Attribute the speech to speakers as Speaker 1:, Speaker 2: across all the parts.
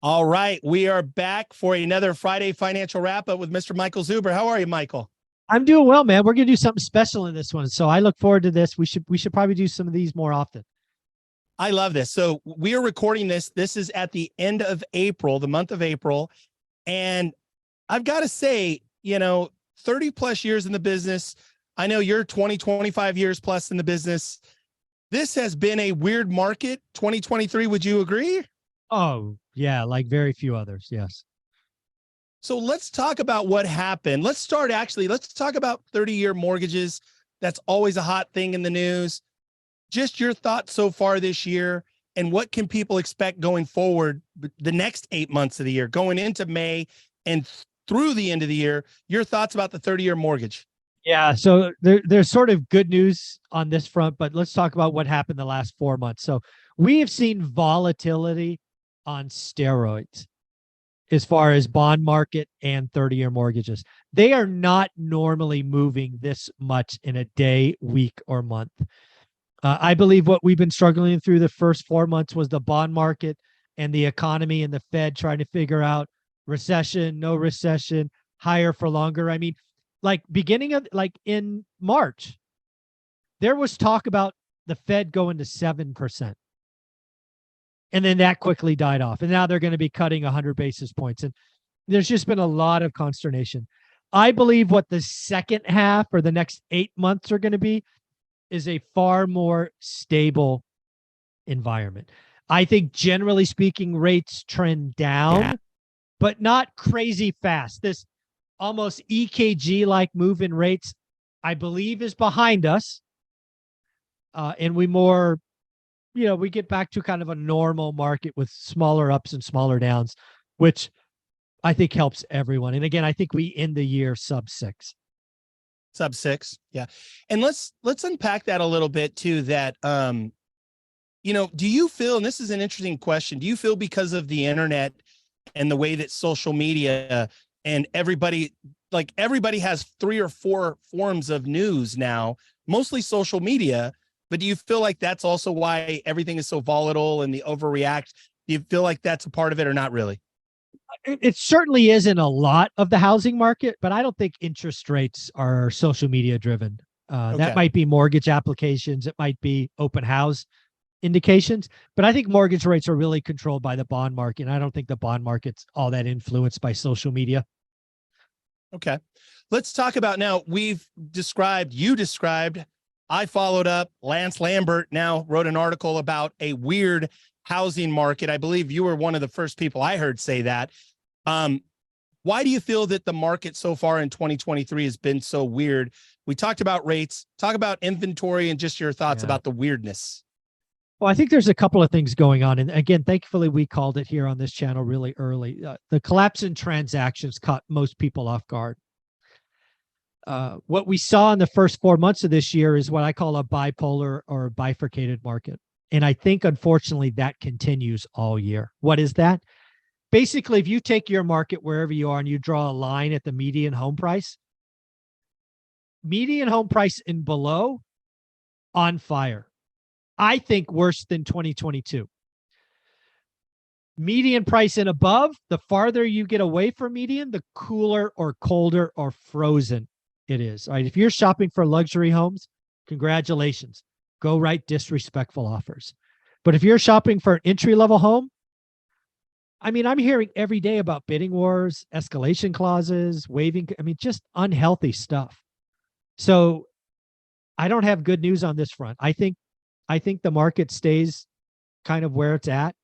Speaker 1: All right, we are back for another Friday financial wrap up with Mr. Michael Zuber. How are you, Michael?
Speaker 2: I'm doing well, man. We're gonna do something special in this one, so I look forward to this. We should probably do some of these more often.
Speaker 1: I love this. So we are recording this. This is at the end of April, the month of April, and I've got to say, 30 plus years in the business. I know you're 20, 25 years plus in the business. This has been a weird market. 2023, would you agree?
Speaker 2: Oh yeah, like very few others. Yes.
Speaker 1: So let's talk about what happened. Let's talk about 30-year mortgages. That's always a hot thing in the news. Just your thoughts so far this year, and what can people expect going forward the next 8 months of the year, going into May and through the end of the year. Your thoughts about the 30-year mortgage.
Speaker 2: Yeah. So there's sort of good news on this front, but let's talk about what happened the last 4 months. So we have seen volatility on steroids as far as bond market and 30-year mortgages. They are not normally moving this much in a day, week, or month. I believe what we've been struggling through the first 4 months was the bond market and the economy and the Fed trying to figure out recession, no recession, higher for longer. I mean, like beginning of like in March, there was talk about the Fed going to 7%. And then that quickly died off. And now they're going to be cutting 100 basis points. And there's just been a lot of consternation. I believe what the second half or the next 8 months are going to be is a far more stable environment. I think generally speaking, rates trend down, but not crazy fast. This almost EKG like move in rates, I believe, is behind us. And we get back to kind of a normal market with smaller ups and smaller downs, which I think helps everyone. And again, I think we end the year sub 6.
Speaker 1: Sub 6. Yeah. And let's unpack that a little bit too, that do you feel, and this is an interesting question, do you feel because of the internet and the way that social media and everybody has 3 or 4 forms of news now, mostly social media, but do you feel like that's also why everything is so volatile and the overreact? Do you feel like that's a part of it or not really?
Speaker 2: It certainly isn't a lot of the housing market, but I don't think interest rates are social media driven. That
Speaker 1: Okay.
Speaker 2: might be mortgage applications. It might be open house indications, but I think mortgage rates are really controlled by the bond market. And I don't think the bond market's all that influenced by social media.
Speaker 1: Okay. Let's talk about now. You described, I followed up. Lance Lambert now wrote an article about a weird housing market. I believe you were one of the first people I heard say that. Um, why do you feel that the market so far in 2023 has been so weird? We talked about rates, talk about inventory, and just your thoughts
Speaker 2: Yeah.
Speaker 1: about the weirdness.
Speaker 2: Well, I think there's a couple of things going on. And again, thankfully, we called it here on this channel really early. The collapse in transactions caught most people off guard. What we saw in the first 4 months of this year is what I call a bipolar or bifurcated market. And I think, unfortunately, that continues all year. What is that? Basically, if you take your market wherever you are and you draw a line at the median home price and below, on fire. I think worse than 2022. Median price and above, the farther you get away from median, the cooler or colder or frozen it is. All right. If you're shopping for luxury homes, congratulations. Go write disrespectful offers. But if you're shopping for an entry-level home, I mean, I'm hearing every day about bidding wars, escalation clauses, waiving, just unhealthy stuff. So I don't have good news on this front. I think the market stays kind of where it's at.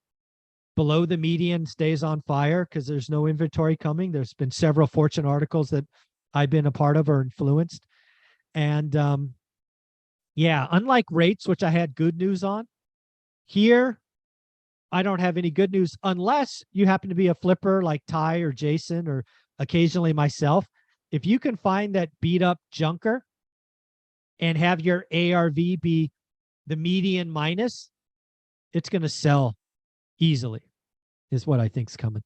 Speaker 2: Below the median stays on fire because there's no inventory coming. There's been several Fortune articles that I've been a part of or influenced. And unlike rates, which I had good news on, here I don't have any good news unless you happen to be a flipper like Ty or Jason or occasionally myself. If you can find that beat up junker and have your ARV be the median minus, it's going to sell easily, is what I think is coming.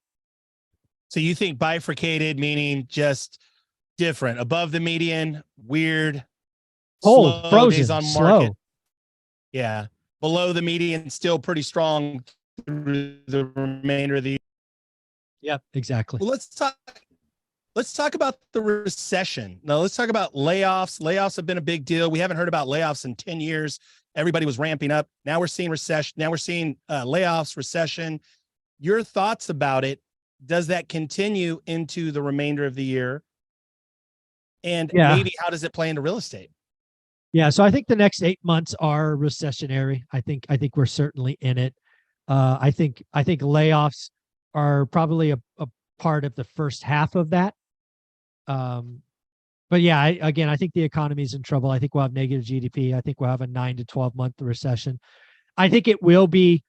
Speaker 1: So you think bifurcated, meaning just different, above the median, weird,
Speaker 2: Cold,
Speaker 1: slow days
Speaker 2: frozen,
Speaker 1: on market.
Speaker 2: slow.
Speaker 1: Yeah. Below the median, still pretty strong through the remainder of the year.
Speaker 2: Yep, exactly.
Speaker 1: Well, let's talk about the recession. Now let's talk about layoffs. Layoffs have been a big deal. We haven't heard about layoffs in 10 years. Everybody was ramping up. Now we're seeing recession. Now we're seeing layoffs, recession. Your thoughts about it? Does that continue into the remainder of the year? And
Speaker 2: Yeah.
Speaker 1: maybe how does it play into real estate?
Speaker 2: Yeah. So I think the next 8 months are recessionary. I think we're certainly in it. I think layoffs are probably a part of the first half of that. Um, but yeah, again, I think the economy is in trouble. I think we'll have negative GDP. I think we'll have a 9 to 12 month recession. I think it will be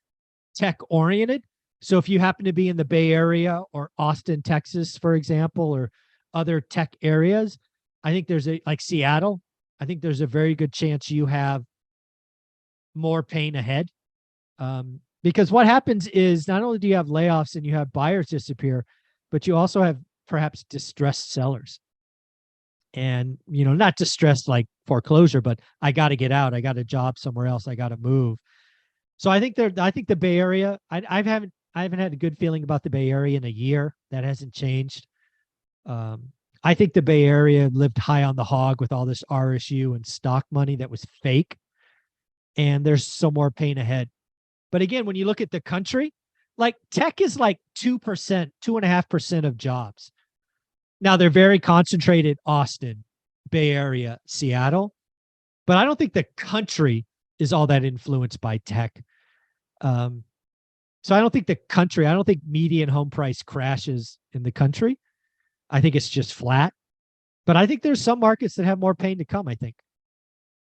Speaker 2: tech oriented. So if you happen to be in the Bay Area or Austin, Texas, for example, or other tech areas, I think there's a like Seattle. I think there's a very good chance you have more pain ahead. Because what happens is not only do you have layoffs and you have buyers disappear, but you also have perhaps distressed sellers. And not distressed like foreclosure, but I got to get out. I got a job somewhere else. I got to move. So I think the Bay Area. I haven't had a good feeling about the Bay Area in a year. That hasn't changed. I think the Bay Area lived high on the hog with all this RSU and stock money that was fake, and there's some more pain ahead. But again, when you look at the country, like tech is like 2%, 2.5% of jobs. Now they're very concentrated: Austin, Bay Area, Seattle. But I don't think the country is all that influenced by tech. Um, so I don't think median home price crashes in the country. I think it's just flat. But I think there's some markets that have more pain to come, I think.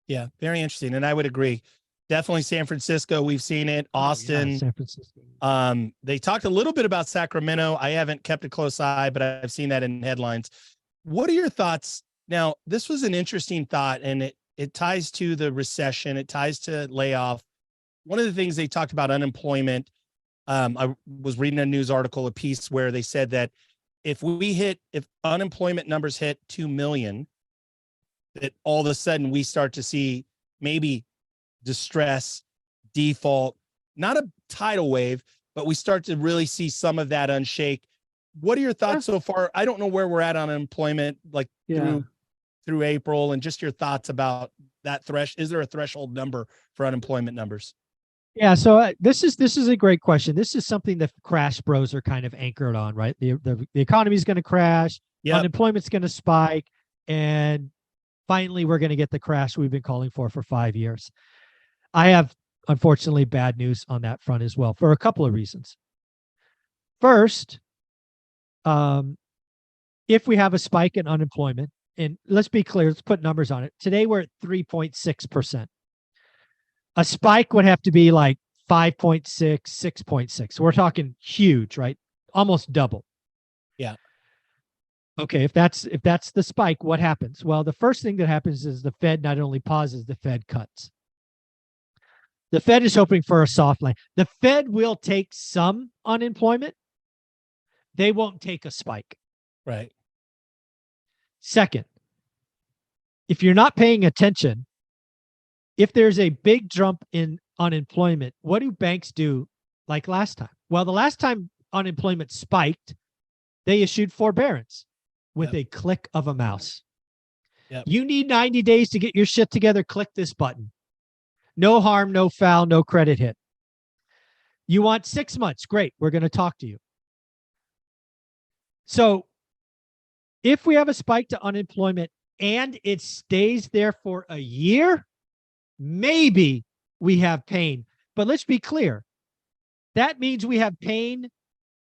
Speaker 1: Yeah, very interesting. And I would agree. Definitely San Francisco. We've seen it. Austin.
Speaker 2: Oh, yeah, San Francisco.
Speaker 1: They talked a little bit about Sacramento. I haven't kept a close eye, but I've seen that in headlines. What are your thoughts? Now, this was an interesting thought, and it ties to the recession. It ties to layoff. One of the things they talked about unemployment. I was reading a news article, a piece where they said that if unemployment numbers hit 2 million, that all of a sudden we start to see maybe distress, default, not a tidal wave, but we start to really see some of that unshake. What are your thoughts so far? I don't know where we're at on unemployment, like through April, and just your thoughts about that Is there a threshold number for unemployment numbers?
Speaker 2: Yeah, so this is a great question. This is something that crash bros are kind of anchored on, right? The economy is going to crash, unemployment's going to spike, and finally we're going to get the crash we've been calling for 5 years. I have, unfortunately, bad news on that front as well for a couple of reasons. First, if we have a spike in unemployment, and let's be clear, let's put numbers on it. Today we're at 3.6%. A spike would have to be like 5.6, 6.6. So we're talking huge, right? Almost double.
Speaker 1: Yeah.
Speaker 2: Okay, if that's the spike, what happens? Well, the first thing that happens is the Fed not only pauses, the Fed cuts. The Fed is hoping for a soft line. The Fed will take some unemployment. They won't take a spike.
Speaker 1: Right.
Speaker 2: Second, if you're not paying attention, if there's a big jump in unemployment, what do banks do like last time? Well, the last time unemployment spiked, they issued forbearance with a click of a mouse.
Speaker 1: Yep.
Speaker 2: You need 90 days to get your shit together. Click this button. No harm, no foul, no credit hit. You want 6 months? Great. We're going to talk to you. So if we have a spike to unemployment and it stays there for a year, maybe we have pain. But let's be clear. That means we have pain,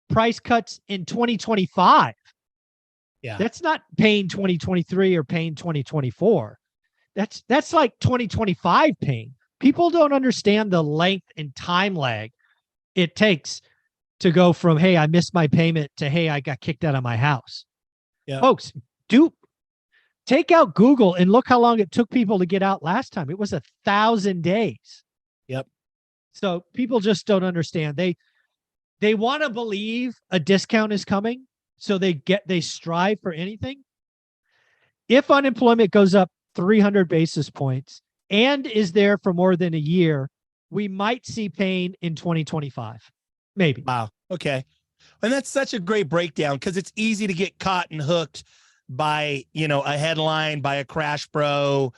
Speaker 2: price cuts in 2025.
Speaker 1: Yeah.
Speaker 2: That's not pain 2023 or pain 2024. That's like 2025 pain. People don't understand the length and time lag it takes to go from, hey, I missed my payment to, hey, I got kicked out of my house.
Speaker 1: Yeah.
Speaker 2: Folks, take out Google and look how long it took people to get out last time. It was 1,000 days.
Speaker 1: Yep.
Speaker 2: So people just don't understand. They want to believe a discount is coming, so they strive for anything. If unemployment goes up 300 basis points and is there for more than a year, we might see pain in 2025. Maybe.
Speaker 1: Wow. Okay. And that's such a great breakdown because it's easy to get caught and hooked by, a headline, by a crash bro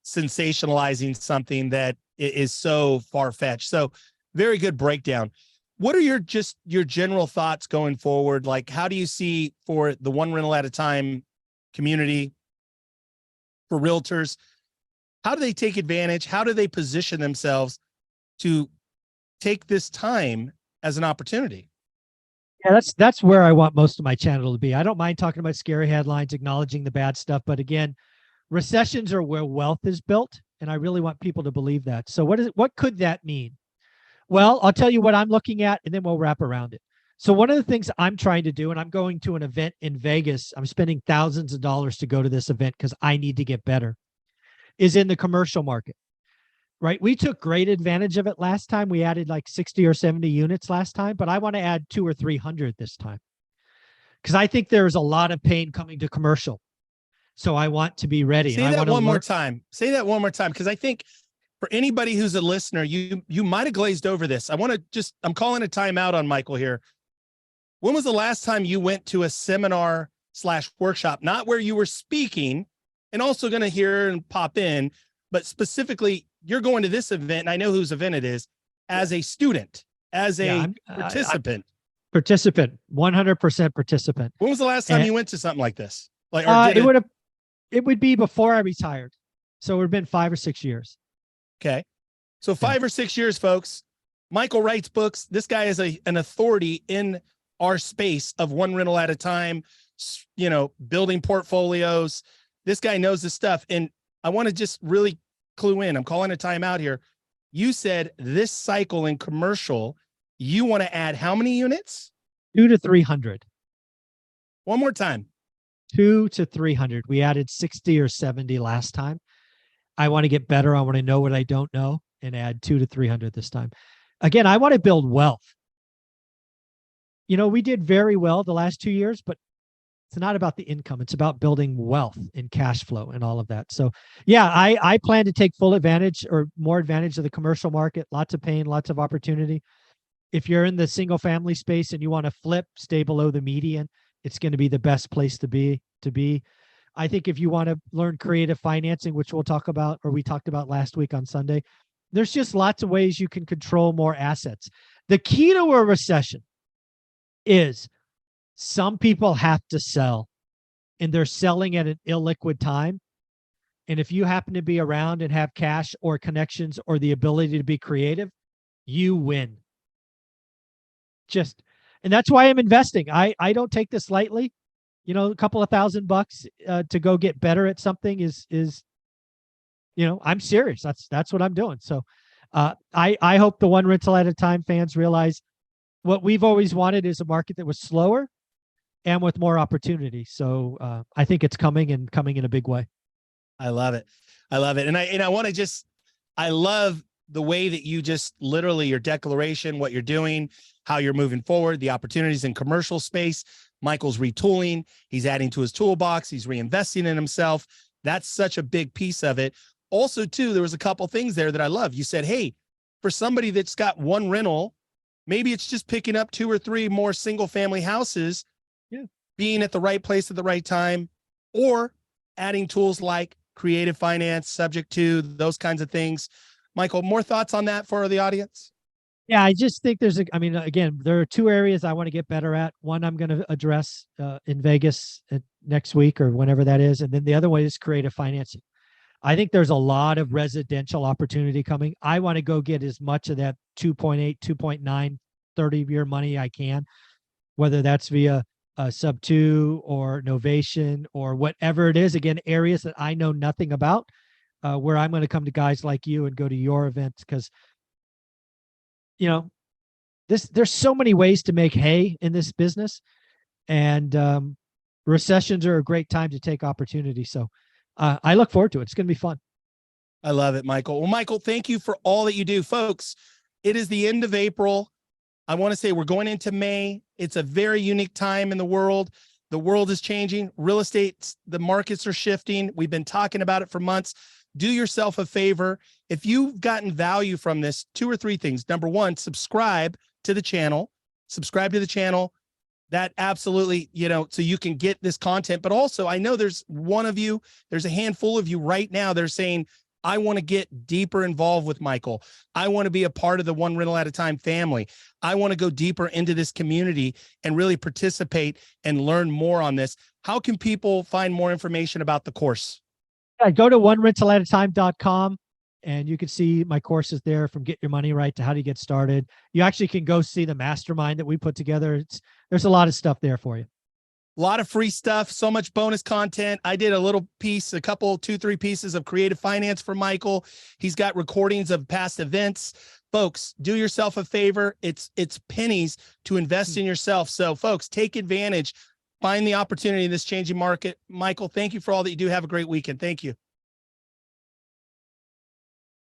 Speaker 1: sensationalizing something that is so far-fetched. So very good breakdown. What are your general thoughts going forward? Like, how do you see for the one rental at a time community, for realtors, how do they take advantage? How do they position themselves to take this time as an opportunity?
Speaker 2: Yeah, that's where I want most of my channel to be. I don't mind talking about scary headlines, acknowledging the bad stuff, but again, recessions are where wealth is built, and I really want people to believe that. So what could that mean? Well, I'll tell you what I'm looking at, and then we'll wrap around it. So one of the things I'm trying to do, and I'm going to an event in Vegas, I'm spending thousands of dollars to go to this event because I need to get better, is in the commercial market. Right. We took great advantage of it last time. We added like 60 or 70 units last time, but I want to add 200 or 300 this time because I think there's a lot of pain coming to commercial. So I want to be ready.
Speaker 1: Say that one more time. Say that one more time, because I think for anybody who's a listener, you might have glazed over this. I'm calling a timeout on Michael here. When was the last time you went to a seminar/workshop, not where you were speaking and also going to hear and pop in, but specifically you're going to this event, and I know whose event it is, as a student, as a participant.
Speaker 2: Participant, 100% participant.
Speaker 1: When was the last time you went to something like this? Like,
Speaker 2: it would be before I retired. So it would have been 5 or 6 years.
Speaker 1: Okay. So 5 or 6 years, folks. Michael writes books. This guy is an authority in our space of one rental at a time, building portfolios. This guy knows this stuff. And I want to just really clue in. I'm calling a timeout here. You said this cycle in commercial, you want to add how many units?
Speaker 2: 200 to 300.
Speaker 1: One more time.
Speaker 2: 200 to 300. We added 60 or 70 last time. I want to get better. I want to know what I don't know and add 200 to 300 this time. Again, I want to build wealth. We did very well the last 2 years, but it's not about the income. It's about building wealth and cash flow and all of that. So yeah, I plan to take full advantage or more advantage of the commercial market. Lots of pain, lots of opportunity. If you're in the single family space and you want to flip, stay below the median, it's going to be the best place to be. I think if you want to learn creative financing, which we talked about last week on Sunday, there's just lots of ways you can control more assets. The key to a recession is some people have to sell, and they're selling at an illiquid time. And if you happen to be around and have cash or connections or the ability to be creative, you win. And that's why I'm investing. I don't take this lightly. A couple of $1,000 to go get better at something is I'm serious. That's what I'm doing. So I hope the one rental at a time fans realize what we've always wanted is a market that was slower and with more opportunity. So I think it's coming in a big way.
Speaker 1: I love it. And I want to I love the way that you just literally your declaration, what you're doing, how you're moving forward, the opportunities in commercial space. Michael's retooling. He's adding to his toolbox. He's reinvesting in himself. That's such a big piece of it. Also, too, there was a couple things there that I love. You said, hey, for somebody that's got one rental, maybe it's just picking up 2 or 3 more single family houses, being at the right place at the right time, or adding tools like creative finance, subject to those kinds of things. Michael, more thoughts on that for the audience?
Speaker 2: Yeah, I just think again, there are 2 areas I want to get better at. One I'm going to address in Vegas next week or whenever that is. And then the other one is creative financing. I think there's a lot of residential opportunity coming. I want to go get as much of that 2.8, 2.9, 30-year money I can, whether that's via sub 2 or novation or whatever it is. Again, areas that I know nothing about, where I'm going to come to guys like you and go to your events because there's so many ways to make hay in this business, and recessions are a great time to take opportunity. So I look forward to it. It's going to be fun.
Speaker 1: I love it, Michael. Well, Michael, thank you for all that you do. Folks, it is the end of April. I want to say we're going into May. It's a very unique time in the world. The world is changing. Real estate, the markets are shifting. We've been talking about it for months. Do yourself a favor. If you've gotten value from this, 2 or 3 things. Number 1, subscribe to the channel. That absolutely, so you can get this content. But also, I know there's a handful of you right now. They're saying, I want to get deeper involved with Michael. I want to be a part of the One Rental at a Time family. I want to go deeper into this community and really participate and learn more on this. How can people find more information about the course?
Speaker 2: Yeah, go to onerentalatatime.com and you can see my courses there, from Get Your Money Right to How do you get started. You actually can go see the mastermind that we put together. There's a lot of stuff there for you.
Speaker 1: A lot of free stuff, so much bonus content. I did a little piece, a couple, 2-3 pieces of creative finance for Michael. He's got recordings of past events. Folks, do yourself a favor. It's pennies to invest in yourself. So folks, take advantage, find the opportunity in this changing market. Michael, thank you for all that you do. Have a great weekend. Thank you.